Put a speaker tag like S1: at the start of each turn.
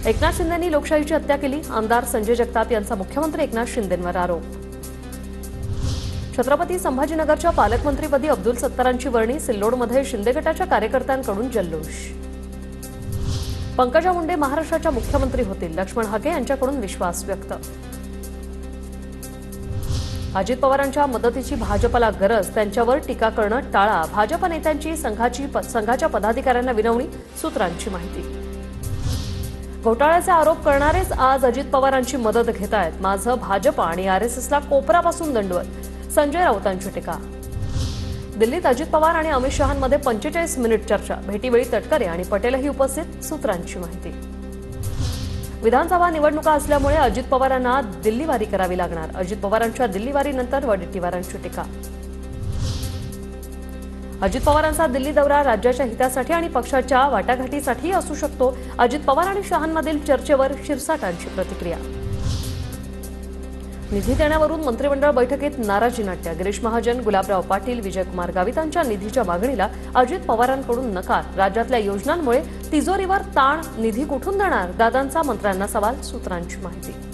S1: एकनाथ शिंदेंनी लोकशाहीची हत्या केली, आमदार संजय जगताप यांचा मुख्यमंत्री एकनाथ शिंदेंवर आरोप। छत्रपती संभाजीनगरच्या पालकमंत्रीपदी अब्दुल सत्तारांची वर्णी, सिल्लोडमध्ये शिंदे गटाच्या कार्यकर्त्यांकडून जल्लोष। पंकजा मुंडे महाराष्ट्राच्या मुख्यमंत्री होतील, लक्ष्मण हाके यांच्याकडून विश्वास व्यक्त। अजित पवारांच्या मदतीची भाजपला गरज, त्यांच्यावर टीका करणं टाळा, भाजप नेत्यांची संघाच्या पदाधिकाऱ्यांना विनवणी, सूत्रांची माहिती। घोटाळ्याचे आरोप करणारेच आज अजित पवारांची मदत घेत आहेत, माझं भाजप आणि आरएसएसला कोपरापासून दंडवत, संजय राऊतांची टीका। दिल्लीत अजित पवार आणि अमित शहांमध्ये 45 मिनिट चर्चा, भेटीवेळी तटकरे आणि पटेलही उपस्थित, सूत्रांची माहिती। विधानसभा निवडणुका असल्यामुळे अजित पवारांना दिल्लीवारी करावी लागणार, अजित पवारांच्या दिल्लीवारीनंतर वडेट्टीवारांची टीका। अजित पवारांचा दिल्ली दौरा राज्याच्या हितासाठी आणि पक्षाच्या वाटाघाटीसाठी असू शकतो, अजित पवार आणि शहांमधील चर्चेवर शिरसाटांची प्रतिक्रिया। निधी देण्यावरून मंत्रिमंडळ बैठकीत नाराजी नाट्य, गिरीश महाजन, गुलाबराव पाटील, विजयकुमार गावितांच्या निधीच्या मागणीला अजित पवारांकडून नकार, राज्यातल्या योजनांमुळे तिजोरीवर ताण, निधी कुठून देणार, दादांचा मंत्र्यांना सवाल, सूत्रांची माहिती।